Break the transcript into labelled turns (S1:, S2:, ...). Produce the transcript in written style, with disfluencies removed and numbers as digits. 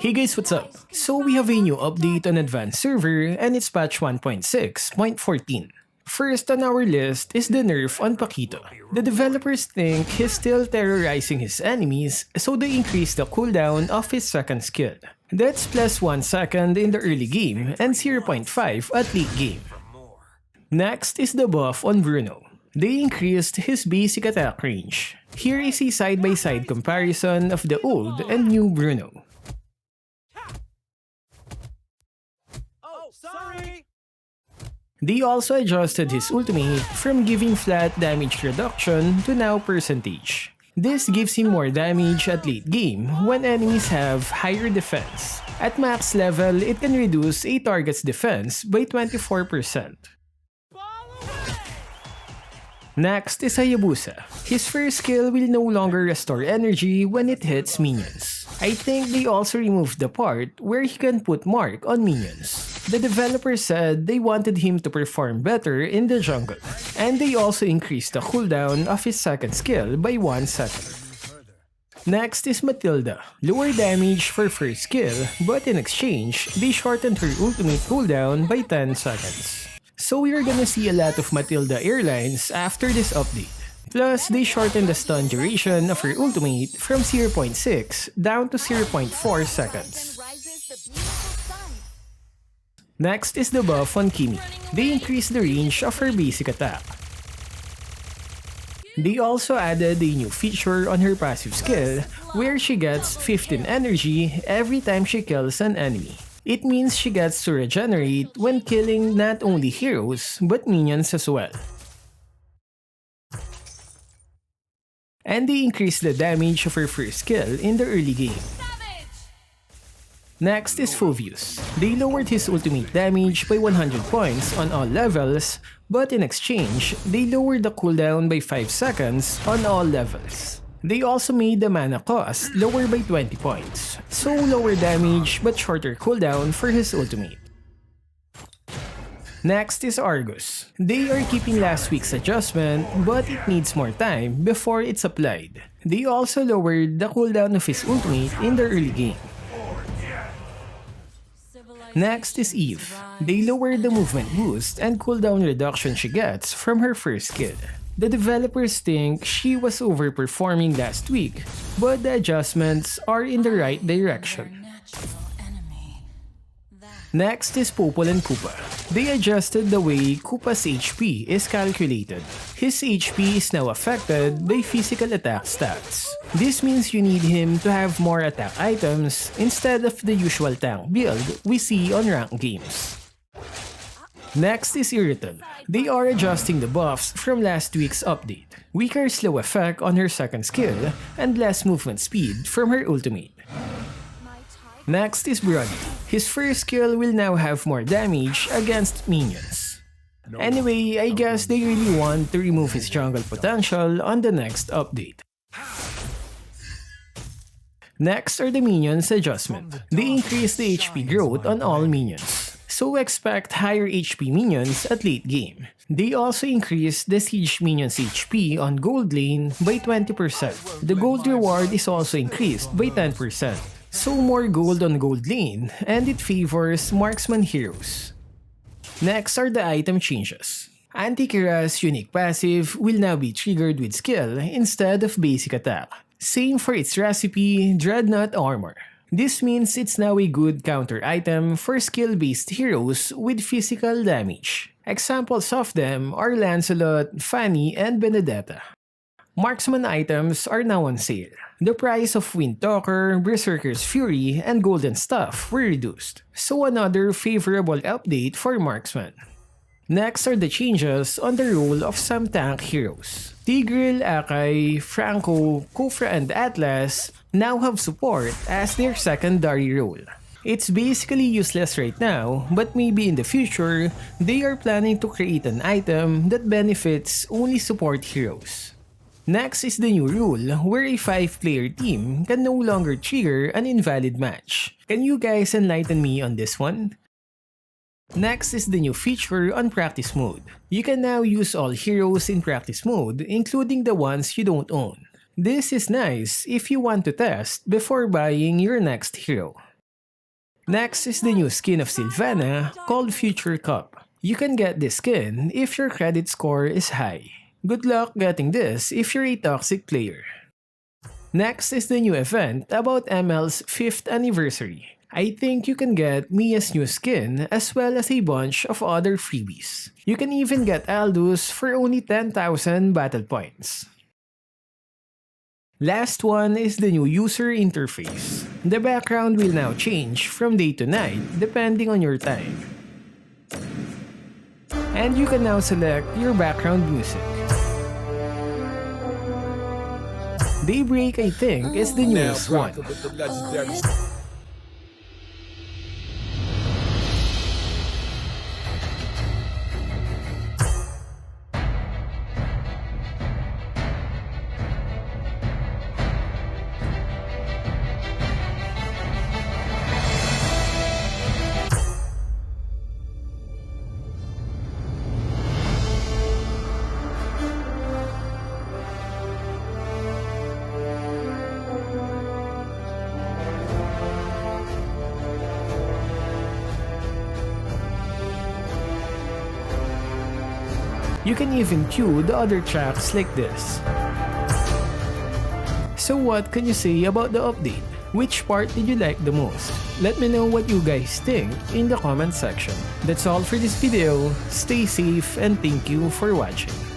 S1: Hey guys, what's up? So we have a new update on Advanced Server and it's patch 1.6.14. First on our list is the nerf on Paquito. The developers think he's still terrorizing his enemies, so they increase the cooldown of his second skill. That's plus 1 second in the early game and 0.5 at late game. Next is the buff on Bruno. They increased his basic attack range. Here is a side-by-side comparison of the old and new Bruno.
S2: Sorry!
S1: They also adjusted his ultimate from giving flat damage reduction to now percentage. This gives him more damage at late game when enemies have higher defense. At max level, it can reduce a target's defense by 24%. Next is Hayabusa. His first skill will no longer restore energy when it hits minions. I think they also removed the part where he can put mark on minions. The developer said they wanted him to perform better in the jungle, and they also increased the cooldown of his second skill by 1 second. Next is Mathilda. Lower damage for first skill, but in exchange, they shortened her ultimate cooldown by 10 seconds. So we are gonna see a lot of Mathilda airlines after this update. Plus, they shortened the stun duration of her ultimate from 0.6 down to 0.4 seconds. Next is the buff on Kimmy. They increased the range of her basic attack. They also added a new feature on her passive skill where she gets 15 energy every time she kills an enemy. It means she gets to regenerate when killing not only heroes but minions as well. And they increased the damage of her first skill in the early game. Next is Phoveus. They lowered his ultimate damage by 100 points on all levels, but in exchange, they lowered the cooldown by 5 seconds on all levels. They also made the mana cost lower by 20 points, so lower damage but shorter cooldown for his ultimate. Next is Argus. They are keeping last week's adjustment, but it needs more time before it's applied. They also lowered the cooldown of his ultimate in the early game. Next is Eve. They lowered the movement boost and cooldown reduction she gets from her first skill. The developers think she was overperforming last week, but the adjustments are in the right direction. Next is Popol and Kupa. They adjusted the way Kupa's HP is calculated. His HP is now affected by physical attack stats. This means you need him to have more attack items instead of the usual tank build we see on ranked games. Next is Irithel. They are adjusting the buffs from last week's update. Weaker slow effect on her second skill and less movement speed from her ultimate. Next is Brody. His first skill will now have more damage against minions. Anyway, I guess they really want to remove his jungle potential on the next update. Next are the minions adjustment. They increase the HP growth on all minions, so expect higher HP minions at late game. They also increase the siege minions HP on gold lane by 20%. The gold reward is also increased by 10%. So more gold on gold lane, and it favors marksman heroes. Next are the item changes. Anti-Kira's unique passive will now be triggered with skill instead of basic attack. Same for its recipe, Dreadnought Armor. This means it's now a good counter item for skill-based heroes with physical damage. Examples of them are Lancelot, Fanny, and Benedetta. Marksman items are now on sale. The price of Windtalker, Berserker's Fury, and Golden Stuff were reduced, so another favorable update for Marksman. Next are the changes on the role of some tank heroes. Tigreal, Akai, Franco, Kufra, and Atlas now have support as their secondary role. It's basically useless right now, but maybe in the future, they are planning to create an item that benefits only support heroes. Next is the new rule where a 5-player team can no longer trigger an invalid match. Can you guys enlighten me on this one? Next is the new feature on practice mode. You can now use all heroes in practice mode, including the ones you don't own. This is nice if you want to test before buying your next hero. Next is the new skin of Silvanna called Future Cup. You can get this skin if your credit score is high. Good luck getting this if you're a toxic player. Next is the new event about ML's 5th anniversary. I think you can get Mia's new skin as well as a bunch of other freebies. You can even get Aldous for only 10,000 battle points. Last one is the new user interface. The background will now change from day to night depending on your time. And you can now select your background music. Daybreak, I think, is the newest one. You can even queue the other tracks like this. So what can you say about the update? Which part did you like the most? Let me know what you guys think in the comment section. That's all for this video. Stay safe and thank you for watching.